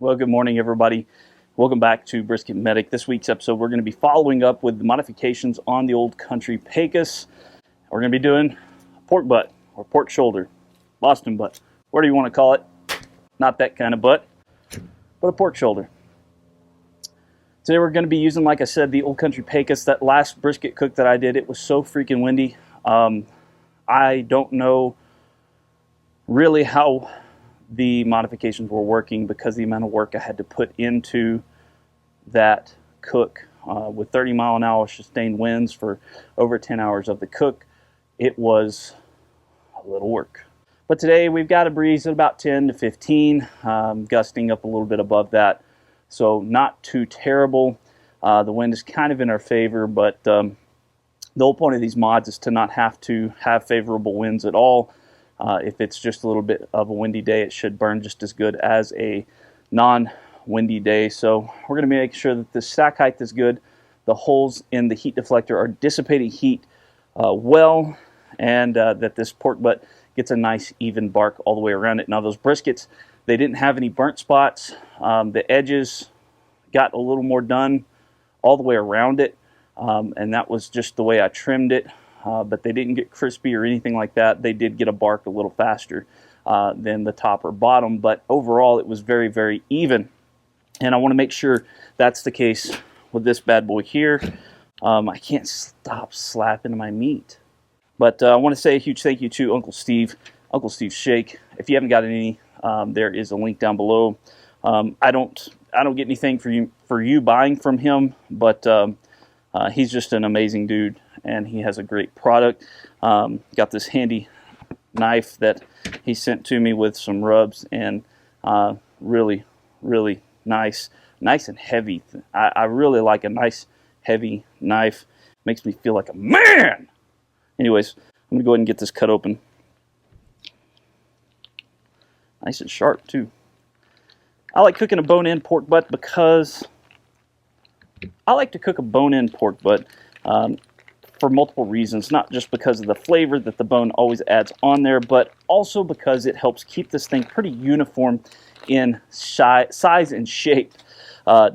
Well, good morning, everybody. Welcome back to Brisket Medic. This week's episode, we're going to be following up with the modifications on the Old Country Pecos. We're going to be doing pork butt or pork shoulder, Boston butt, whatever you want to call it. Not that kind of butt, but a pork shoulder. Today we're going to be using, like I said, the Old Country Pecos. That last brisket cook that I did, it was so freaking windy. I don't know really how the modifications were working because the amount of work I had to put into that cook with 30-mile-an-hour sustained winds for over 10 hours of the cook. It was a little work. But today we've got a breeze at about 10 to 15, gusting up a little bit above that. So not too terrible. The wind is kind of in our favor, but the whole point of these mods is to not have to have favorable winds at all. If it's just a little bit of a windy day, it should burn just as good as a non-windy day. So we're going to make sure that the stack height is good. The holes in the heat deflector are dissipating heat well, and that this pork butt gets a nice even bark all the way around it. Now those briskets, they didn't have any burnt spots. The edges got a little more done all the way around it, and that was just the way I trimmed it. But they didn't get crispy or anything like that. They did get a bark a little faster than the top or bottom, but overall it was very, very even. And I want to make sure that's the case with this bad boy here. I can't stop slapping my meat. But I want to say a huge thank you to Uncle Steve Shake. If you haven't got any, there is a link down below. I don't get anything for you buying from him, but he's just an amazing dude, and he has a great product. Got this handy knife that he sent to me with some rubs, and really, really nice and heavy. I really like a nice, heavy knife. Makes me feel like a man. Anyways, I'm going to go ahead and get this cut open. Nice and sharp, too. I like cooking a bone-in pork butt because I like to cook a bone-in pork butt for multiple reasons, not just because of the flavor that the bone always adds on there, but also because it helps keep this thing pretty uniform in size and shape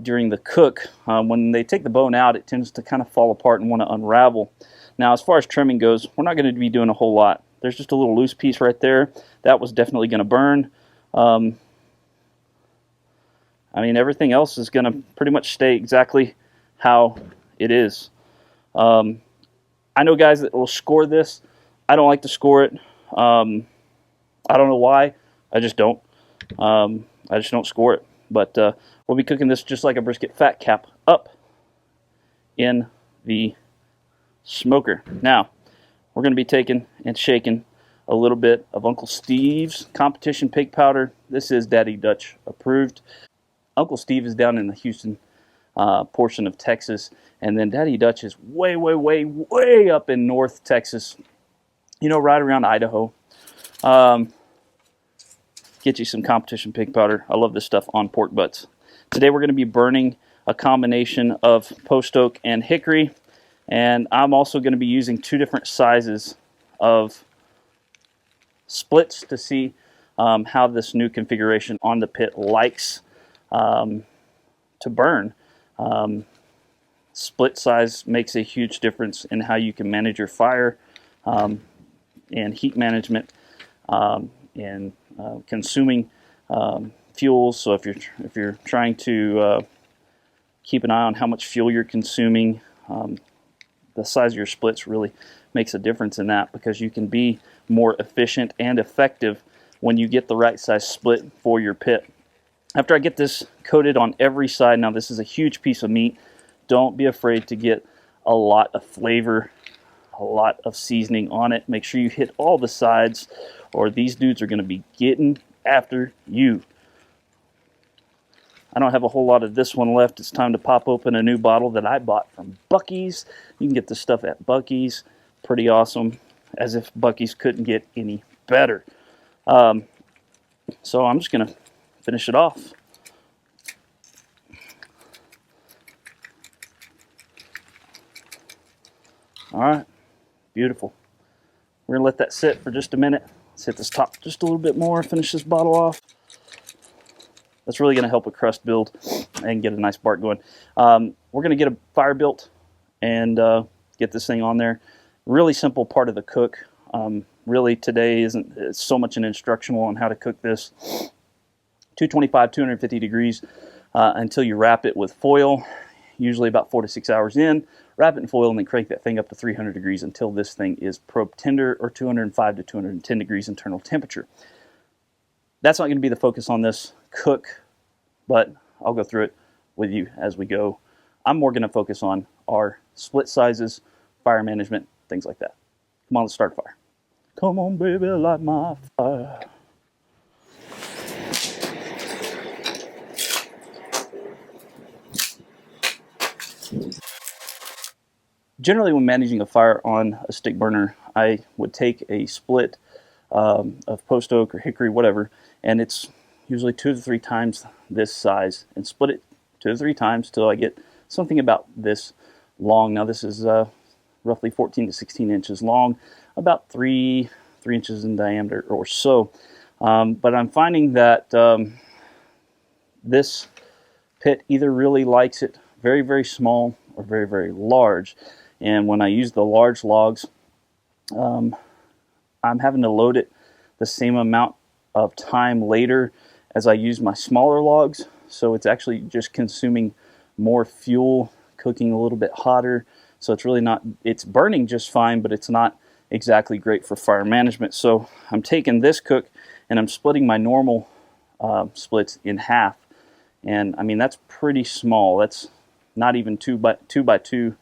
during the cook. When they take the bone out, it tends to kind of fall apart and want to unravel. Now, as far as trimming goes, we're not going to be doing a whole lot. There's just a little loose piece right there. That was definitely going to burn. I mean, everything else is going to pretty much stay exactly how it is. I know guys that will score this. I don't like to score it. I don't know why. I just don't. I just don't score it. But we'll be cooking this just like a brisket fat cap up in the smoker. Now, we're going to be taking and shaking a little bit of Uncle Steve's competition pig powder. This is Daddy Dutch approved. Uncle Steve is down in the Houston portion of Texas, and then Daddy Dutch is way, way, way, way up in North Texas, you know, right around Idaho. Get you some competition pig powder. I love this stuff on pork butts. Today we're going to be burning a combination of post oak and hickory, and I'm also going to be using two different sizes of splits to see how this new configuration on the pit likes to burn. Split size makes a huge difference in how you can manage your fire and heat management and consuming fuels. So if you're trying to keep an eye on how much fuel you're consuming, the size of your splits really makes a difference in that, because you can be more efficient and effective when you get the right size split for your pit. After I get this coated on every side, now this is a huge piece of meat. Don't be afraid to get a lot of flavor, a lot of seasoning on it. Make sure you hit all the sides, or these dudes are going to be getting after you. I don't have a whole lot of this one left. It's time to pop open a new bottle that I bought from Buc-ee's. You can get this stuff at Buc-ee's. Pretty awesome. As if Buc-ee's couldn't get any better. So I'm just going to finish it off. All right, beautiful. We're going to let that sit for just a minute. Let's hit this top just a little bit more, finish this bottle off. That's really going to help a crust build and get a nice bark going. We're going to get a fire built and get this thing on there. Really simple part of the cook. Really today isn't so much an instructional on how to cook this. 225, 250 degrees until you wrap it with foil, usually about 4 to 6 hours in. Wrap it in foil and then crank that thing up to 300 degrees until this thing is probe tender, or 205 to 210 degrees internal temperature. That's not going to be the focus on this cook, but I'll go through it with you as we go. I'm more going to focus on our split sizes, fire management, things like that. Come on, let's start a fire. Come on, baby, light my fire. Generally, when managing a fire on a stick burner, I would take a split of post oak or hickory, whatever, and it's usually 2 to 3 times this size, and split it 2 to 3 times till I get something about this long. Now this is roughly 14 to 16 inches long, about 3 inches in diameter or so. But I'm finding that this pit either really likes it very, very small or very, very large. And when I use the large logs, I'm having to load it the same amount of time later as I use my smaller logs. So it's actually just consuming more fuel, cooking a little bit hotter. So it's really not, it's burning just fine, but it's not exactly great for fire management. So I'm taking this cook and I'm splitting my normal splits in half. And I mean, that's pretty small. That's not even 2 by 2,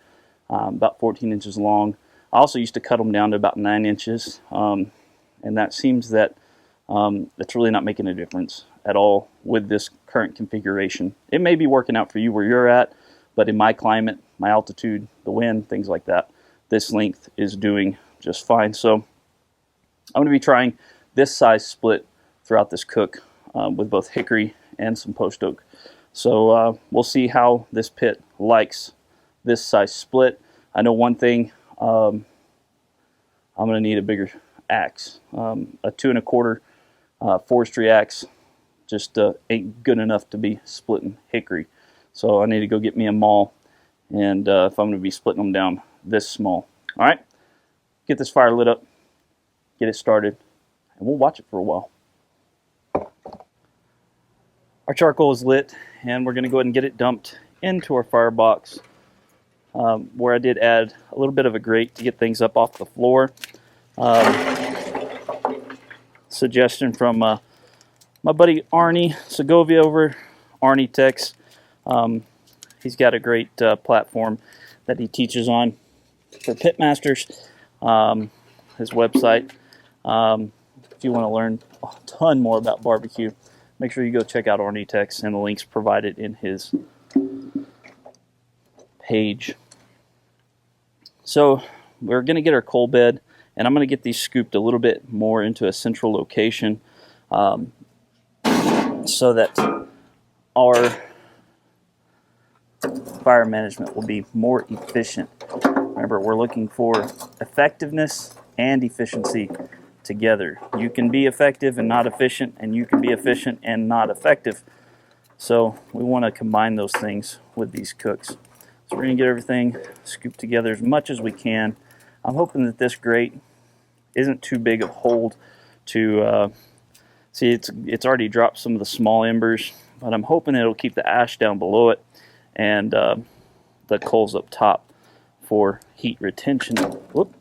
about 14 inches long. I also used to cut them down to about 9 inches. And that seems that it's really not making a difference at all with this current configuration. It may be working out for you where you're at, but in my climate, my altitude, the wind, things like that, this length is doing just fine. So I'm going to be trying this size split throughout this cook with both hickory and some post oak. So we'll see how this pit likes this size split. I know one thing, I'm going to need a bigger axe. A 2 1/4 forestry axe just ain't good enough to be splitting hickory. So I need to go get me a maul, and if I'm going to be splitting them down this small. All right, get this fire lit up, get it started, and we'll watch it for a while. Our charcoal is lit, and we're going to go ahead and get it dumped into our firebox, where I did add a little bit of a grate to get things up off the floor. Suggestion from my buddy Arnie Segovia over Arnie Techs. He's got a great platform that he teaches on for pitmasters. His website. If you want to learn a ton more about barbecue, make sure you go check out Arnie Techs, and the link's provided in his page. So we're going to get our coal bed, and I'm going to get these scooped a little bit more into a central location so that our fire management will be more efficient. Remember, we're looking for effectiveness and efficiency together. You can be effective and not efficient, and you can be efficient and not effective. So we want to combine those things with these cooks. So we're going to get everything scooped together as much as we can. I'm hoping that this grate isn't too big of a hold to see. It's already dropped some of the small embers, but I'm hoping it'll keep the ash down below it and the coals up top for heat retention. Whoop.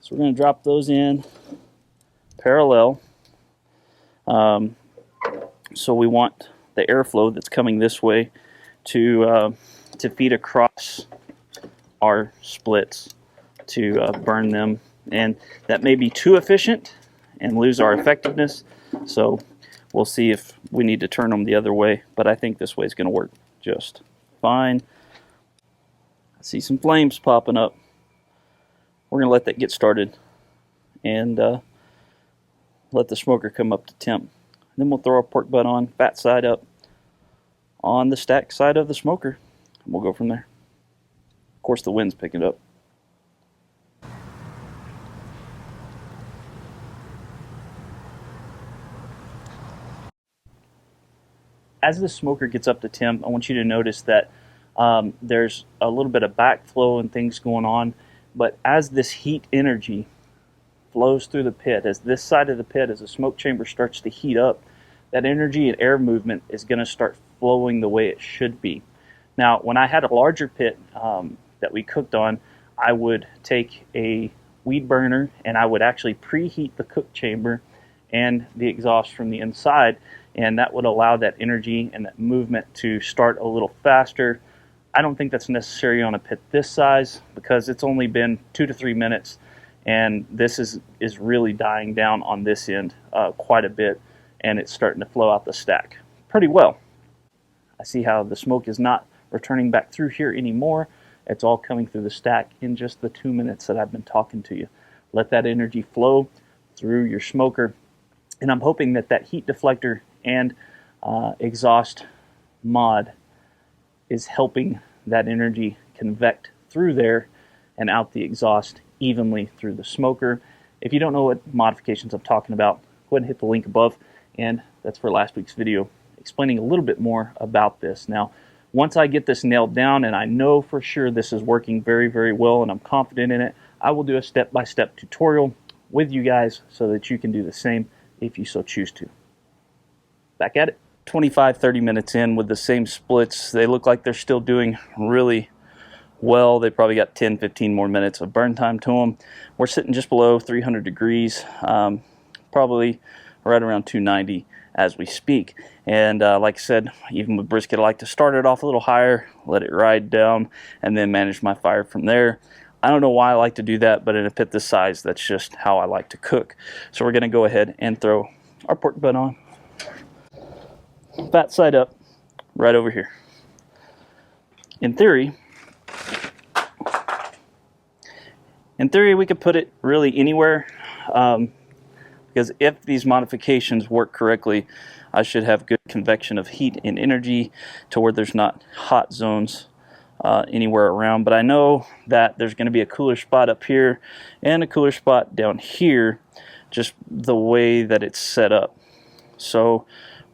So we're going to drop those in parallel. So we want the airflow that's coming this way to feed across our splits to burn them, and that may be too efficient and lose our effectiveness. So we'll see if we need to turn them the other way, but I think this way is going to work just fine. I see some flames popping up. We're going to let that get started and let the smoker come up to temp. Then we'll throw our pork butt on, fat side up, on the stack side of the smoker, and we'll go from there. Of course, the wind's picking up. as the smoker gets up to temp, I want you to notice that there's a little bit of backflow and things going on, but as this heat energy flows through the pit, as this side of the pit, as the smoke chamber starts to heat up, that energy and air movement is going to start flowing the way it should be. Now, when I had a larger pit that we cooked on, I would take a weed burner and I would actually preheat the cook chamber and the exhaust from the inside, and that would allow that energy and that movement to start a little faster. I don't think that's necessary on a pit this size because it's only been 2 to 3 minutes, and this is really dying down on this end quite a bit, and it's starting to flow out the stack pretty well. I see how the smoke is not returning back through here anymore. It's all coming through the stack in just the 2 minutes that I've been talking to you. Let that energy flow through your smoker, and I'm hoping that that heat deflector and exhaust mod is helping that energy convect through there and out the exhaust evenly through the smoker. If you don't know what modifications I'm talking about, go ahead and hit the link above, and that's for last week's video explaining a little bit more about this. Now, once I get this nailed down and I know for sure this is working very, very well and I'm confident in it, I will do a step-by-step tutorial with you guys so that you can do the same if you so choose to. Back at it. 25-30 minutes in with the same splits. They look like they're still doing really well. They probably got 10-15 more minutes of burn time to them. We're sitting just below 300 degrees, probably right around 290 as we speak. And like I said, even with brisket, I like to start it off a little higher, let it ride down, and then manage my fire from there. I don't know why I like to do that, but in a pit this size, that's just how I like to cook. So we're going to go ahead and throw our pork butt on. Fat side up, right over here. In theory, we could put it really anywhere, because if these modifications work correctly, I should have good convection of heat and energy to where there's not hot zones anywhere around. But I know that there's going to be a cooler spot up here and a cooler spot down here, just the way that it's set up. So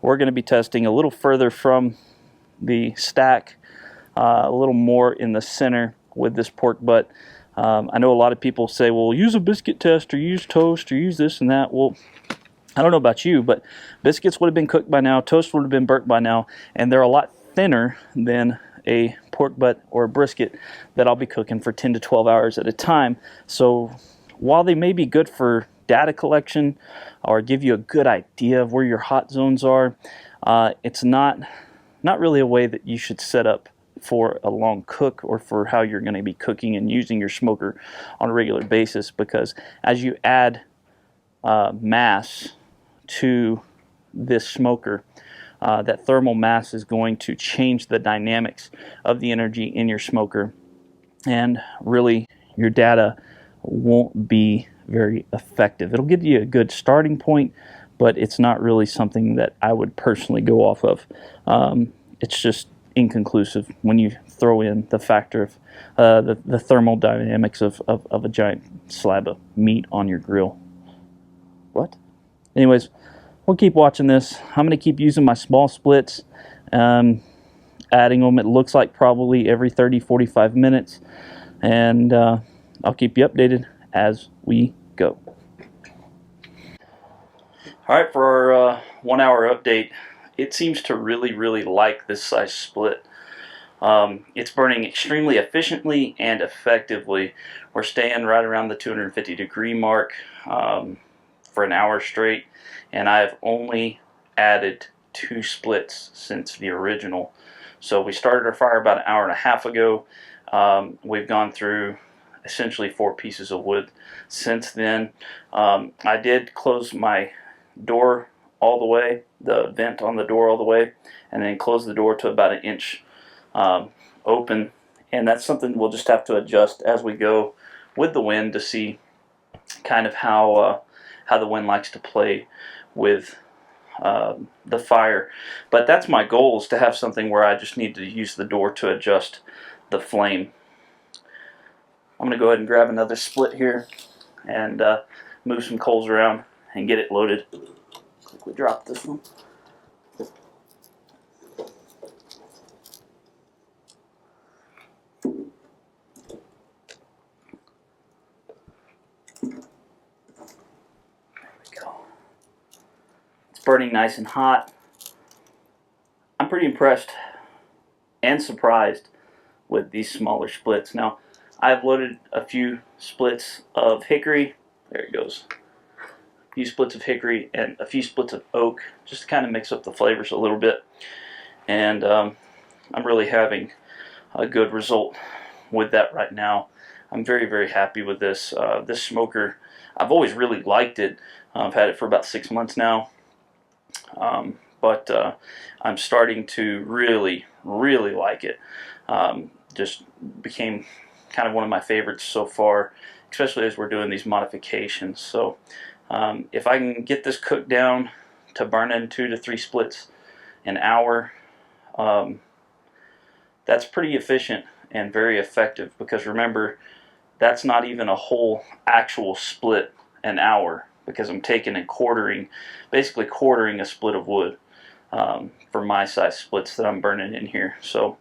we're going to be testing a little further from the stack, a little more in the center with this pork butt. I know a lot of people say, well, use a biscuit test or use toast or use this and that. Well, I don't know about you, but biscuits would have been cooked by now, toast would have been burnt by now, and they're a lot thinner than a pork butt or a brisket that I'll be cooking for 10 to 12 hours at a time. So while they may be good for data collection or give you a good idea of where your hot zones are, it's not really a way that you should set up for a long cook or for how you're going to be cooking and using your smoker on a regular basis, because as you add mass to this smoker, that thermal mass is going to change the dynamics of the energy in your smoker, and really your data won't be very effective. It'll give you a good starting point, but it's not really something that I would personally go off of. It's just inconclusive when you throw in the factor of the thermal dynamics of a giant slab of meat on your grill. What? Anyways, we'll keep watching this. I'm going to keep using my small splits, adding them, it looks like probably every 30-45 minutes, and I'll keep you updated as we go. Alright, for our 1 hour update, it seems to really like this size split. It's burning extremely efficiently and effectively. We're staying right around the 250 degree mark for an hour straight, and I've only added 2 splits since the original. So we started our fire about an hour and a half ago. We've gone through essentially 4 pieces of wood since then. I did close my door all the way, the vent on the door all the way, and then close the door to about 1 inch open, and that's something we'll just have to adjust as we go with the wind to see kind of how the wind likes to play with the fire. But that's my goal, is to have something where I just need to use the door to adjust the flame. I'm going to go ahead and grab another split here and move some coals around and get it loaded. Quickly drop this one. burning nice and hot. I'm pretty impressed and surprised with these smaller splits. Now, I've loaded a few splits of hickory. There it goes. A few splits of hickory and a few splits of oak, just to kind of mix up the flavors a little bit. And I'm really having a good result with that right now. I'm very, very happy with this. This smoker, I've always really liked it. I've had it for about 6 months now. But I'm starting to really, really like it. Just became kind of one of my favorites so far, especially as we're doing these modifications. So if I can get this cooked down to burning 2 to 3 splits an hour, that's pretty efficient and very effective, because remember, that's not even a whole actual split an hour, because I'm taking and quartering, basically quartering a split of wood for my size splits that I'm burning in here. So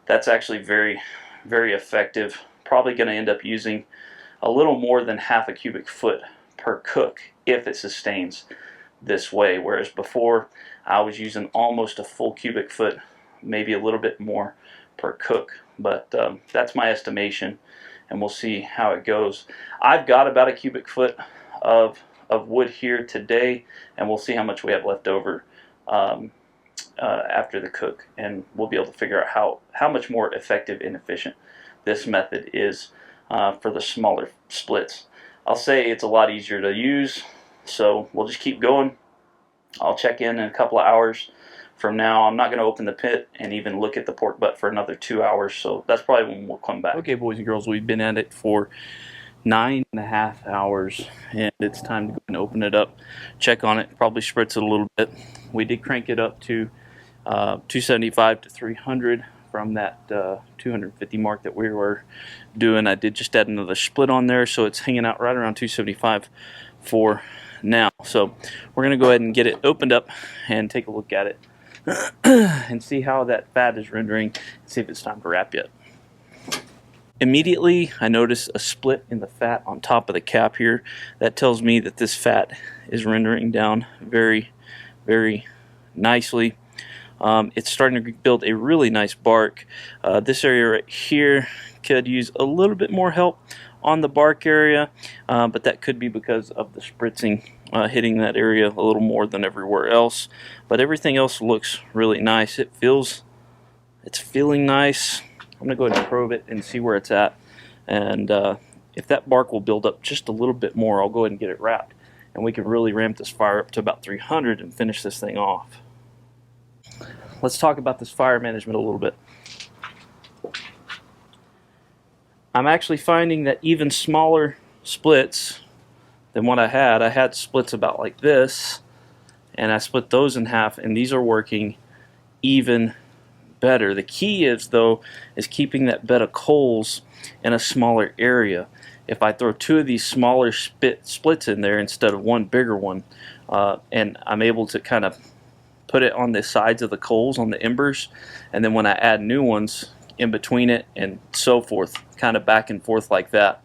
that's actually very, very effective. Probably going to end up using a little more than half a cubic foot per cook if it sustains this way, whereas before I was using almost a full cubic foot, maybe a little bit more per cook. But that's my estimation, and we'll see how it goes. I've got about a cubic foot of wood here today, and we'll see how much we have left over after the cook, and we'll be able to figure out how much more effective and efficient this method is for the smaller splits. I'll say it's a lot easier to use, so we'll just keep going. I'll check in a couple of hours from now. I'm not going to open the pit and even look at the pork butt for another 2 hours, so that's probably when we'll come back. Okay, boys and girls, we've been at it for 9.5 hours, and it's time to go and open it up, check on it, probably spritz it a little bit. We did crank it up to 275 to 300 from that 250 mark that we were doing. I did just add another split on there, so it's hanging out right around 275 for now. So we're going to go ahead and get it opened up and take a look at it and see how that fat is rendering, and see if it's time to wrap yet. Immediately I notice a split in the fat on top of the cap here. That tells me that this fat is rendering down very, very nicely. It's starting to build a really nice bark. This area right here could use a little bit more help on the bark area, but that could be because of the spritzing hitting that area a little more than everywhere else. But everything else looks really nice. It's feeling nice. I'm going to go ahead and probe it and see where it's at, and if that bark will build up just a little bit more, I'll go ahead and get it wrapped, and we can really ramp this fire up to about 300 and finish this thing off. Let's talk about this fire management a little bit. I'm actually finding that even smaller splits than what I had splits about like this, and I split those in half, and these are working even better. The key is keeping that bed of coals in a smaller area. If I throw 2 of these smaller splits in there instead of one bigger one, and I'm able to kind of put it on the sides of the coals, on the embers, and then when I add new ones in between it and so forth, kind of back and forth like that,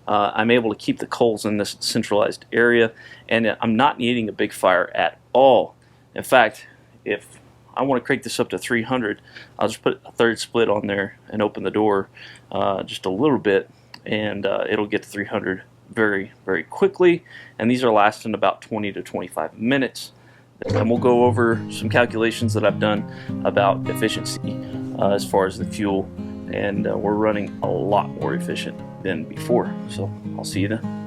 I'm able to keep the coals in this centralized area, and I'm not needing a big fire at all. In fact, if I want to crank this up to 300, I'll just put a 3rd split on there and open the door just a little bit, and it'll get to 300 very, very quickly, and these are lasting about 20 to 25 minutes. And we'll go over some calculations that I've done about efficiency as far as the fuel, and we're running a lot more efficient than before. So I'll see you then.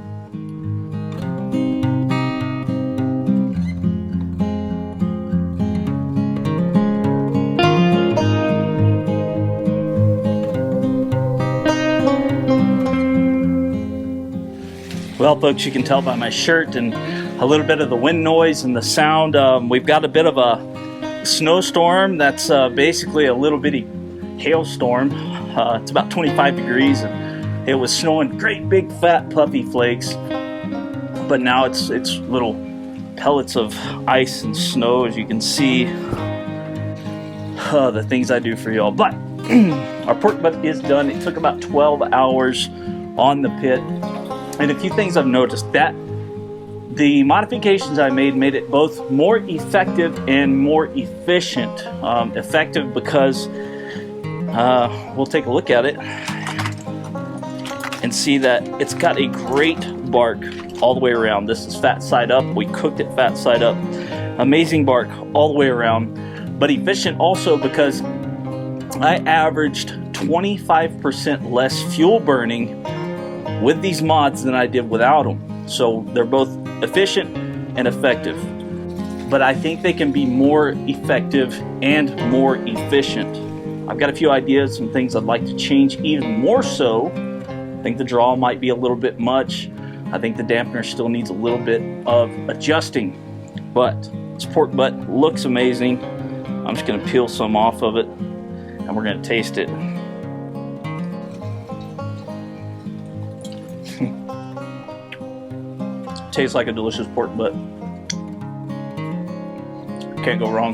Well, folks, you can tell by my shirt and a little bit of the wind noise and the sound. We've got a bit of a snowstorm that's basically a little bitty hailstorm. It's about 25 degrees, and it was snowing great big fat puffy flakes, but now it's little pellets of ice and snow, as you can see. The things I do for y'all. But our pork butt is done. It took about 12 hours on the pit, and a few things I've noticed. The modifications I made it both more effective and more efficient. Effective because we'll take a look at it and see that it's got a great bark all the way around. This is fat side up. We cooked it fat side up. Amazing bark all the way around. But efficient also because I averaged 25% less fuel burning with these mods than I did without them. So they're both efficient and effective. But I think they can be more effective and more efficient. I've got a few ideas, some things I'd like to change even more so. I think the draw might be a little bit much. I think the dampener still needs a little bit of adjusting. But this pork butt looks amazing. I'm just gonna peel some off of it and we're gonna taste it. Tastes like a delicious pork butt. Can't go wrong.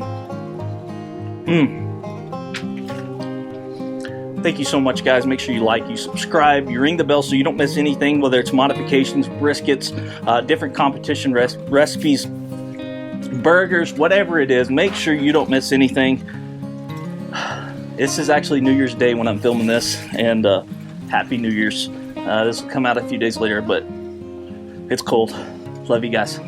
Thank you so much, guys. Make sure you like, you subscribe, you ring the bell so you don't miss anything, whether it's modifications, briskets, different competition recipes, burgers, whatever it is. Make sure you don't miss anything. This is actually New Year's Day when I'm filming this, and Happy New Year's. This will come out a few days later, but it's cold. Love you guys.